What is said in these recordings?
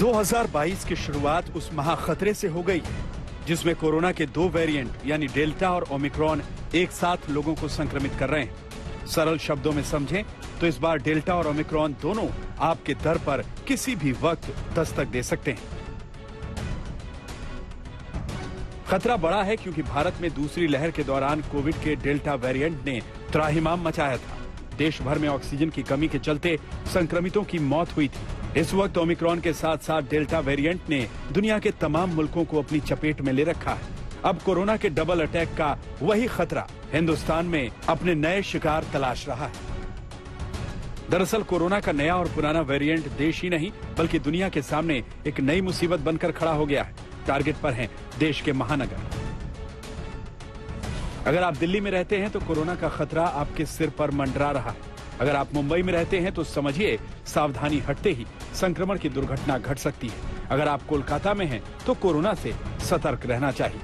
2022 की शुरुआत उस महाखतरे से हो गई जिसमें कोरोना के दो वेरिएंट यानी डेल्टा और ओमिक्रॉन एक साथ लोगों को संक्रमित कर रहे हैं। सरल शब्दों में समझें तो इस बार डेल्टा और ओमिक्रॉन दोनों आपके दर पर किसी भी वक्त दस्तक दे सकते हैं। खतरा बड़ा है क्योंकि भारत में दूसरी लहर के दौरान कोविड के डेल्टा वेरिएंट ने त्राहिमाम मचाया था। देश भर में ऑक्सीजन की कमी के चलते संक्रमितों की मौत हुई थी। इस वक्त ओमिक्रॉन के साथ साथ डेल्टा वेरिएंट ने दुनिया के तमाम मुल्कों को अपनी चपेट में ले रखा है। अब कोरोना के डबल अटैक का वही खतरा हिंदुस्तान में अपने नए शिकार तलाश रहा है। दरअसल कोरोना का नया और पुराना वेरिएंट देश ही नहीं बल्कि दुनिया के सामने एक नई मुसीबत बनकर खड़ा हो गया है। टारगेट पर हैं देश के महानगर। अगर आप दिल्ली में रहते हैं तो कोरोना का खतरा आपके सिर पर मंडरा रहा है। अगर आप मुंबई में रहते हैं तो समझिए सावधानी हटते ही संक्रमण की दुर्घटना घट सकती है। अगर आप कोलकाता में हैं तो कोरोना से सतर्क रहना चाहिए।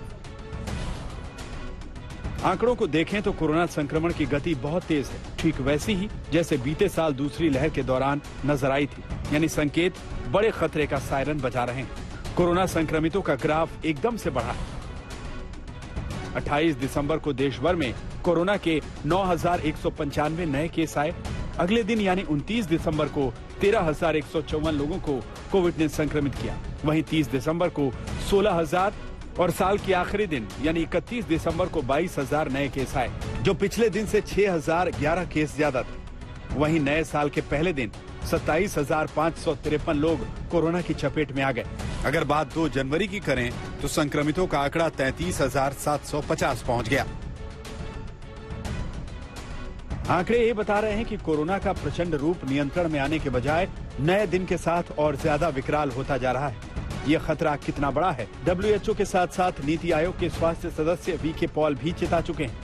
आंकड़ों को देखें तो कोरोना संक्रमण की गति बहुत तेज है, ठीक वैसी ही जैसे बीते साल दूसरी लहर के दौरान नजर आई थी, यानी संकेत बड़े खतरे का सायरन बजा रहे हैं। कोरोना संक्रमितों का ग्राफ एकदम से बढ़ा है। 28 दिसंबर को देश भर में कोरोना के 9,195 नए केस आए। अगले दिन यानी 29 दिसंबर को 13,154 लोगों को कोविड ने संक्रमित किया। वहीं 30 दिसंबर को 16,000 और साल के आखिरी दिन यानी 31 दिसंबर को 22,000 नए केस आए, जो पिछले दिन से 6,011 केस ज्यादा थे। वहीं नए साल के पहले दिन 27,553 लोग कोरोना की चपेट में आ गए। अगर बात 2 जनवरी की करें तो संक्रमितों का आंकड़ा 33,750 पहुंच गया। आंकड़े ये बता रहे हैं कि कोरोना का प्रचंड रूप नियंत्रण में आने के बजाय नए दिन के साथ और ज्यादा विकराल होता जा रहा है। ये खतरा कितना बड़ा है, WHO के साथ साथ नीति आयोग के स्वास्थ्य सदस्य वी.के. पॉल भी चिता चुके हैं।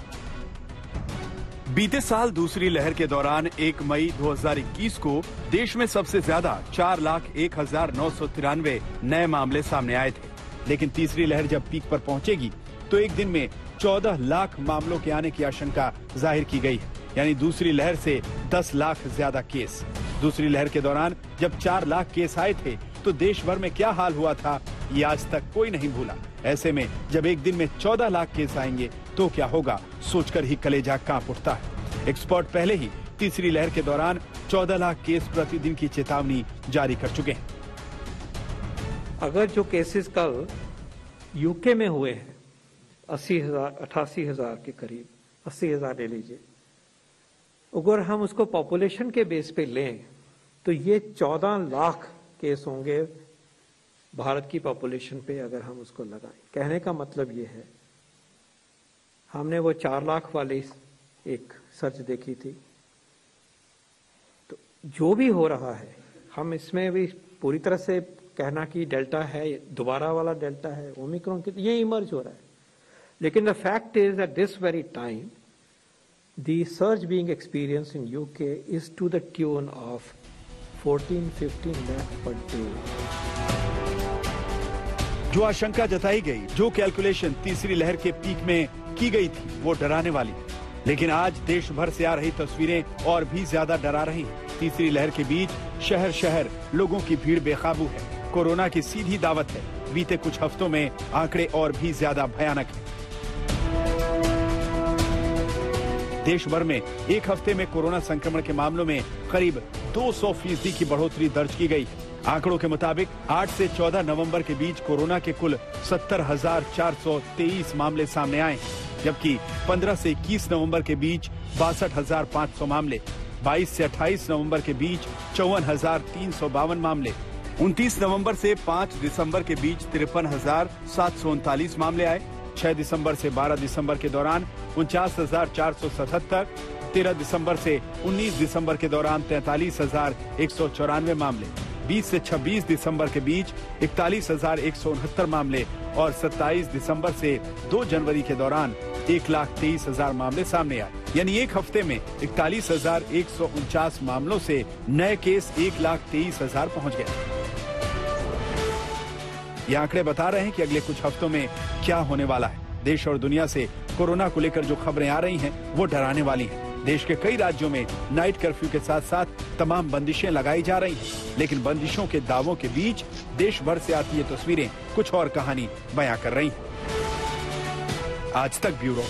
बीते साल दूसरी लहर के दौरान 1 मई 2021 को देश में सबसे ज्यादा 4,01,993 नए मामले सामने आए थे। लेकिन तीसरी लहर जब पीक पर पहुंचेगी तो एक दिन में 14 लाख मामलों के आने की आशंका जाहिर की गई है, यानी दूसरी लहर से 10 लाख ज्यादा केस। दूसरी लहर के दौरान जब 4 लाख केस आए थे तो देश भर में क्या हाल हुआ था ये आज तक कोई नहीं भूला। ऐसे में जब एक दिन में 14 लाख केस आएंगे तो क्या होगा, सोचकर ही कलेजा कांप उठता है। एक्सपर्ट पहले ही तीसरी लहर के दौरान 14 लाख केस प्रतिदिन की चेतावनी जारी कर चुके हैं। अगर जो केसेस कल यूके में हुए हैं 80,000 88,000 के करीब, 80,000 ले लीजिए, अगर हम उसको पॉपुलेशन के बेस पे लें तो ये 14 लाख केस होंगे भारत की पॉपुलेशन पे अगर हम उसको लगाएं। कहने का मतलब ये है, हमने वो 4 लाख वाली एक सर्च देखी थी, तो जो भी हो रहा है हम इसमें भी पूरी तरह से कहना कि डेल्टा है, दोबारा वाला डेल्टा है, ओमिक्रॉन के ये इमर्ज हो रहा है। लेकिन the fact is at this very time the surge being experience in UK is to the tune of 14-15 lakh per day. जो आशंका जताई गई, जो कैलकुलेशन तीसरी लहर के पीक में की गई थी, वो डराने वाली। लेकिन आज देश भर से आ रही तस्वीरें और भी ज्यादा डरा रही हैं। तीसरी लहर के बीच शहर शहर लोगों की भीड़ बेकाबू है। कोरोना की सीधी दावत है। बीते कुछ हफ्तों में आंकड़े और भी ज्यादा भयानक हैं। देश भर में एक हफ्ते में कोरोना संक्रमण के मामलों में करीब 200% की बढ़ोतरी दर्ज की गई। आंकड़ों के मुताबिक 8 से 14 नवंबर के बीच कोरोना के कुल 70,423 मामले सामने आए, जबकि 15 से 21 नवंबर के बीच 62,500 मामले, 22 से 28 नवंबर के बीच 54,352 मामले, 29 नवंबर से 5 दिसंबर के बीच 53,739 मामले आए, 6 दिसंबर से 12 दिसंबर के दौरान 49,477, 13 दिसंबर से 19 दिसंबर के दौरान 43,194 मामले, 20 से 26 दिसंबर के बीच 41,169 मामले और 27 दिसंबर से 2 जनवरी के दौरान 1,23,000 मामले सामने आए। यानी एक हफ्ते में 41,149 मामलों से नए केस 1,23,000 पहुंच गए। ये आंकड़े बता रहे हैं कि अगले कुछ हफ्तों में क्या होने वाला है। देश और दुनिया से कोरोना को लेकर जो खबरें आ रही हैं वो डराने वाली हैं। देश के कई राज्यों में नाइट कर्फ्यू के साथ साथ तमाम बंदिशें लगाई जा रही हैं, लेकिन बंदिशों के दावों के बीच देश भर से आती ये तस्वीरें कुछ और कहानी बयां कर रही हैं। आज तक ब्यूरो।